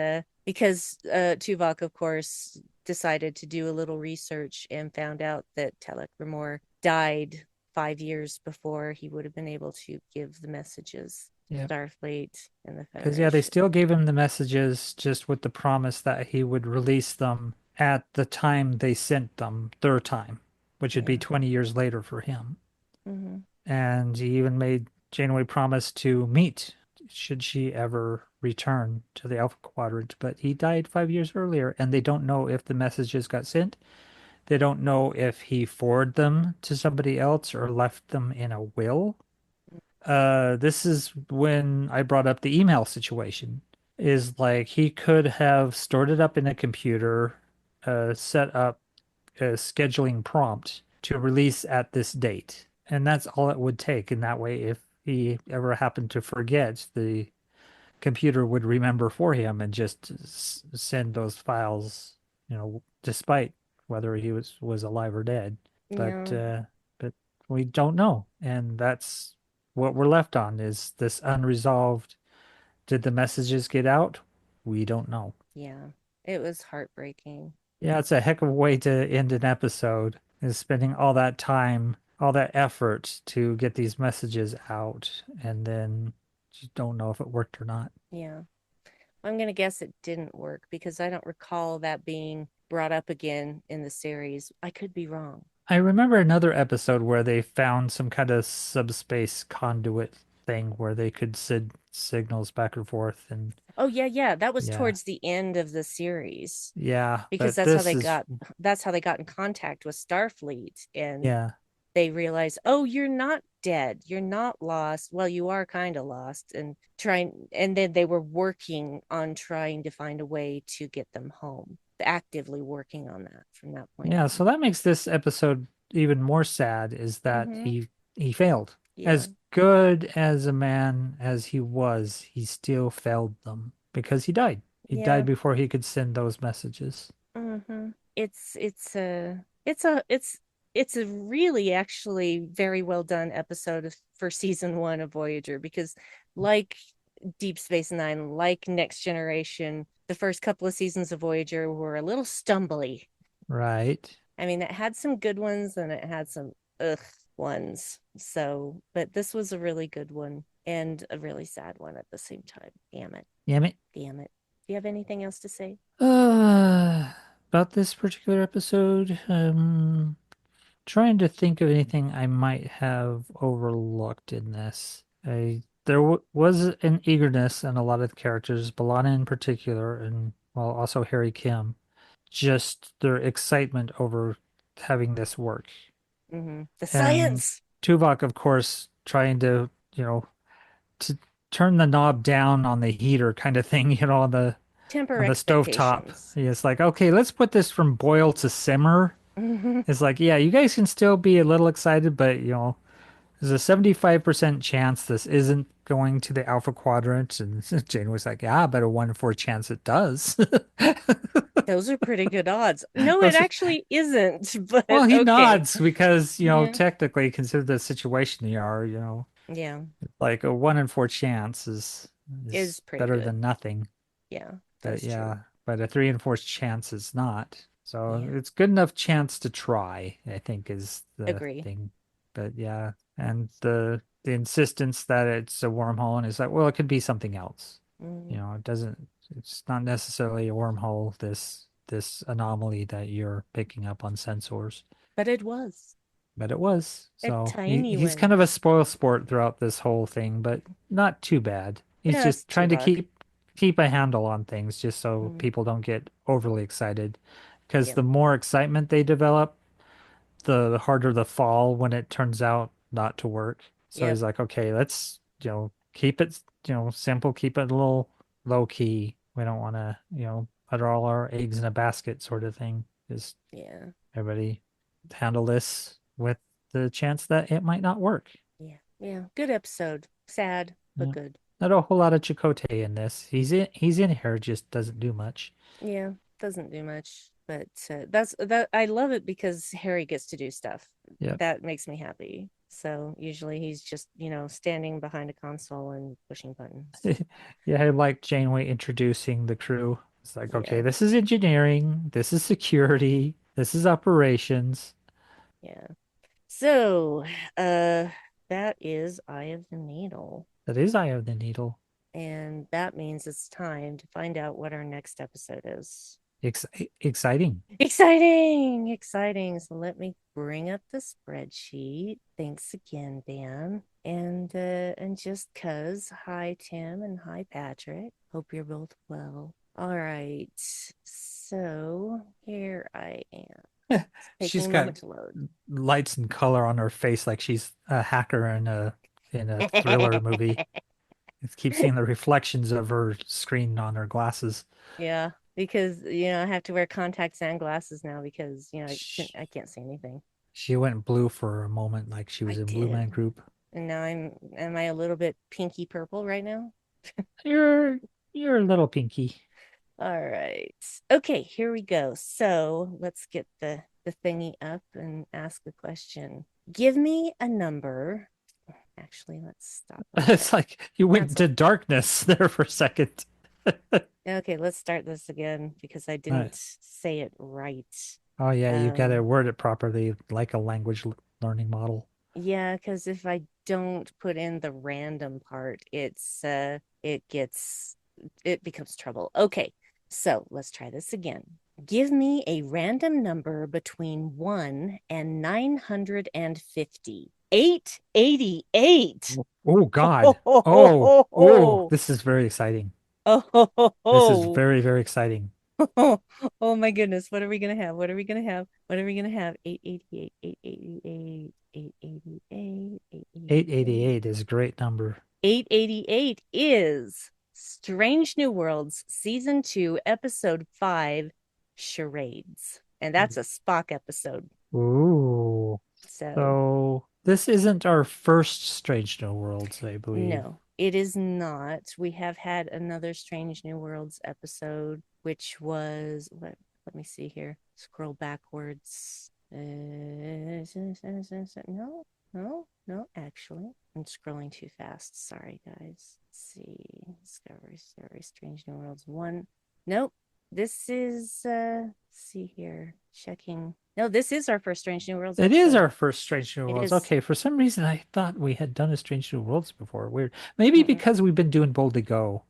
because Tuvok, of course, decided to do a little research and found out that Telek Remor died 5 years before he would have been able to give the messages to Yep. Starfleet and the Because, yeah, they Federation. still gave him the messages just with the promise that he would release them at the time they sent them, their time, which would be Yeah. 20 years later for him. Hmm. And he even made Janeway promise to meet should she ever return to the Alpha Quadrant. But he died 5 years earlier, and they don't know if the messages got sent. They don't know if he forwarded them to somebody else or left them in a will. This is when I brought up the email situation. Is like he could have stored it up in a computer, set up a scheduling prompt to release at this date. And that's all it would take. And that way, if he ever happened to forget, the computer would remember for him and just send those files, despite whether he was alive or dead. But Yeah. uh, but we don't know, and that's what we're left on is this unresolved. Did the messages get out? We don't know. Yeah. It was heartbreaking. Yeah, it's a heck of a way to end an episode, is spending all that time, all that effort to get these messages out, and then you don't know if it worked or not. Yeah. I'm going to guess it didn't work because I don't recall that being brought up again in the series. I could be wrong. I remember another episode where they found some kind of subspace conduit thing where they could send signals back and forth, and Oh yeah, yeah, that was yeah, towards the end of the series yeah, because but this is, that's how they got in contact with Starfleet, and yeah, they realized, "Oh, you're not dead. You're not lost. Well, you are kind of lost." And then they were working on trying to find a way to get them home. Actively working on that from that point yeah. on. So that makes this episode even more sad, is that Hmm. he failed. Yeah. As good as a man as he was, he still failed them because he died. He died Yeah. before he could send those messages. Hmm. It's a really actually very well done episode for season one of Voyager because like Deep Space Nine, like Next Generation, the first couple of seasons of Voyager were a little stumbly. Right. I mean, it had some good ones and it had some ugh ones. So, but this was a really good one and a really sad one at the same time. Damn it. Damn it. Damn it. Do you have anything else to say? Uh, about this particular episode, trying to think of anything I might have overlooked in this. There was an eagerness in a lot of the characters, Balana in particular, and well, also Harry Kim, just their excitement over having this work. The And science. Tuvok, of course, trying to turn the knob down on the heater kind of thing, Temper on the stovetop. expectations. It's like, okay, let's put this from boil to simmer. It's like, yeah, you guys can still be a little excited, but there's a 75% chance this isn't going to the Alpha Quadrant. And Jane was like, yeah, I bet a 1 in 4 chance it does. Those are pretty good odds. No, it Those are- actually isn't, but well, he okay. nods because, Yeah. technically consider the situation you are, Yeah, like a 1 in 4 chance is is pretty better good. than nothing. Yeah, But that's true. yeah, but a 3 in 4 chance is not. So Yeah, it's good enough chance to try, I think is the agree. thing. But yeah, and the insistence that it's a wormhole and it's like, well, it could be something else. Mm. It doesn't, it's not necessarily a wormhole, this anomaly that you're picking up on sensors. But it was But it was. a So tiny he's one. kind of a spoil sport throughout this whole thing, but not too bad. He's Yes, just trying to Tuvok. keep a handle on things just so Mm. people don't get overly excited. Because Yep, the more excitement they develop, the harder the fall when it turns out not to work. So yep. he's like, okay, let's, keep it, simple, keep it a little low key. We don't want to, put all our eggs in a basket sort of thing. Just Yeah. everybody handle this with the chance that it might not work. Yeah. Yeah. Good episode. Sad, but Yeah. good. Not a whole lot of Chakotay in this. He's in here, just doesn't do much. Yeah. Doesn't do much, but that I love it because Harry gets to do stuff. Yeah. That makes me happy. So usually he's just, standing behind a console and pushing buttons. Yeah, I like Janeway introducing the crew. It's like, okay, Yeah. this is engineering, this is security, this is operations. Yeah. So, uh, that is Eye of the Needle. That is Eye of the Needle. And that means it's time to find out what our next episode is. Exciting. Exciting, exciting. So let me bring up the spreadsheet. Thanks again, Dan. And just cuz, hi Tim and hi Patrick. Hope you're both well. All right. So here I am. It's She's taking a got moment to load. lights and color on her face like she's a hacker in a thriller movie. It keeps seeing the reflections of her screen on her glasses. Yeah, because I have to wear contacts and glasses now because Sh- I can't see anything. She went blue for a moment, like she I was in Blue did. Man Group. And now am I a little bit pinky purple right now? You're a little pinky. All right. Okay, here we go. So let's get the thingy up and ask the question. Give me a number. Actually, let's stop right It's there. like you went Cancel. into darkness there for a second. Okay, let's start this again because I All right. didn't say it right. Oh yeah, you gotta Um, word it properly, like a language learning model. Yeah, because if I don't put in the random part, it becomes trouble. Okay, so let's try this again. Give me a random number between 1 and 950. 888. Oh God. This is very exciting. This is Oh, very, very exciting. oh my goodness. What are we gonna have? What are we gonna have? What are we gonna have? 888, 888, 888, 888. 888 is a great number. 888 is Strange New Worlds, Season 2, Episode 5, Charades. And that's a Spock episode. Ooh. So, So this isn't our first Strange New Worlds, I believe. no, it is not. We have had another Strange New Worlds episode, which was what? Let me see here. Scroll backwards. No, no, actually. I'm scrolling too fast. Sorry, guys. Let's see. Discovery, Strange New Worlds 1. Nope. This is see here. Checking. No, this is our first Strange New Worlds It is episode. our first Strange New It Worlds. is. Okay, for some reason I thought we had done a Strange New Worlds before. Weird. Maybe Mm-mm. because we've been doing Bold to Go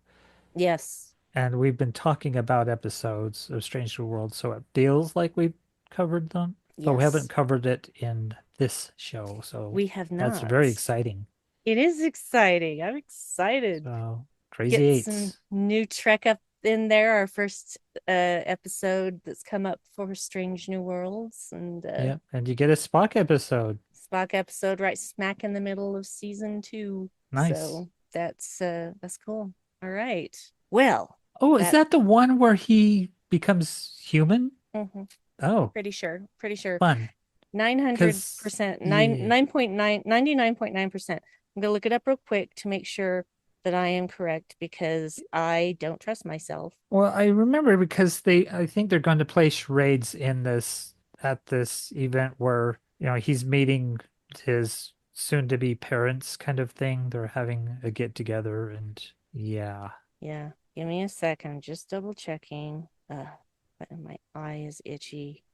Yes. and we've been talking about episodes of Strange New Worlds, so it feels like we've covered them, but we haven't Yes. covered it in this show. So We have that's not. very exciting. It is exciting. I'm excited. So Crazy Get some Eights. new Trek up in there. Our first episode that's come up for Strange New Worlds and Yep. And you get a Spock episode. Spock episode right smack in the middle of season 2. Nice. So that's cool. All right. Well, Oh, is that the one where he becomes human? mhm, Oh, pretty sure. Pretty sure. fun. 900%, Yeah. 99.9%. I'm gonna look it up real quick to make sure that I am correct because I don't trust myself. Well, I remember because I think they're going to play charades at this event where, he's meeting his soon-to-be parents kind of thing. They're having a get together and yeah. Yeah, give me a second. Just double checking. My eye is itchy.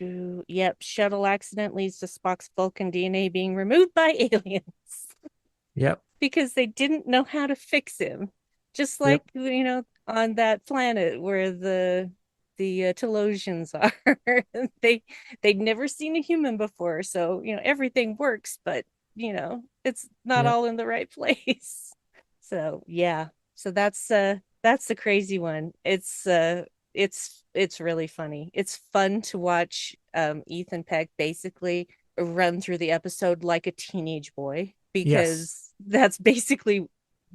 Yep, shuttle accident leads to Spock's Vulcan DNA being removed by aliens Yep. because they didn't know how to fix him. Just Yep. like, on that planet where the Telosians are. They'd never seen a human before, so everything works, but it's not Yep. all in the right place. So yeah, so that's the crazy one. It's really funny. It's fun to watch Ethan Peck basically run through the episode like a teenage boy Yes. because that's basically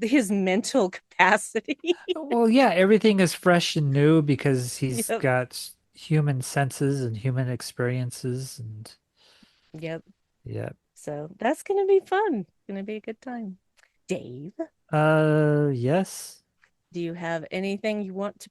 his mental capacity. Well, yeah, everything is fresh and new because he's Yep. got human senses and human experiences and Yep. yeah. So that's gonna be fun. Gonna be a good time. Dave, Yes. do you have anything you want to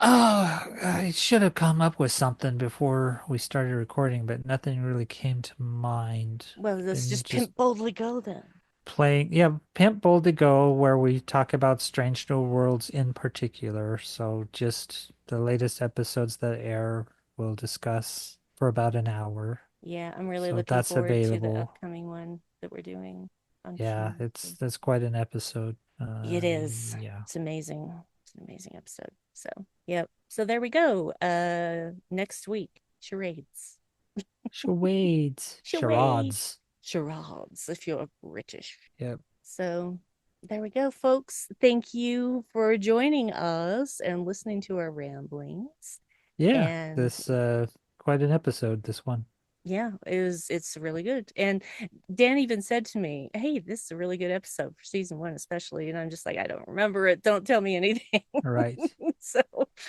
Oh, I should have come up with something before we started recording, but nothing really came to mind. well, let's Been just just pimp boldly go then. playing, yeah, Pimp Bold to Go, where we talk about Strange New Worlds in particular. So just the latest episodes that air, we'll discuss for about an hour. Yeah, I'm really So looking that's forward to the available. upcoming one that we're doing on Yeah, Tuesday. that's quite an episode. It is. Yeah. It's amazing. It's an amazing episode. So, yep. So there we go. Next week, charades. Charades, Charades. charades. Charades, if you're British. Yep. So there we go, folks. Thank you for joining us and listening to our ramblings. Yeah, And this quite an episode, this one. yeah, it's really good. And Dan even said to me, "Hey, this is a really good episode for season one, especially." And I'm just like, I don't remember it. Don't tell me anything. Right. So,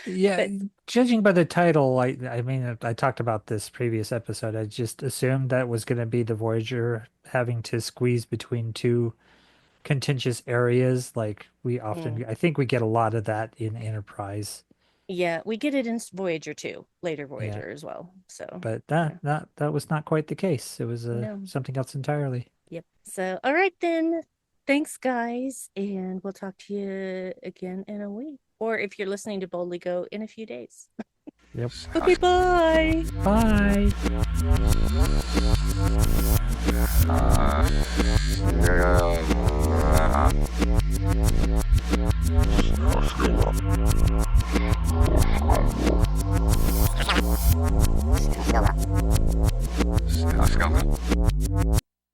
Yeah, but judging by the title, I mean, I talked about this previous episode. I just assumed that was going to be the Voyager having to squeeze between two contentious areas. Like we often, mm, I think we get a lot of that in Enterprise. yeah, we get it in Voyager too, later Yeah, Voyager as well. So but yeah, that was not quite the case. It was no, something else entirely. yep. So all right then. Thanks, guys, and we'll talk to you again in a week. Or if you're listening to Boldly Go in a few days. Yep. Okay, bye. Bye.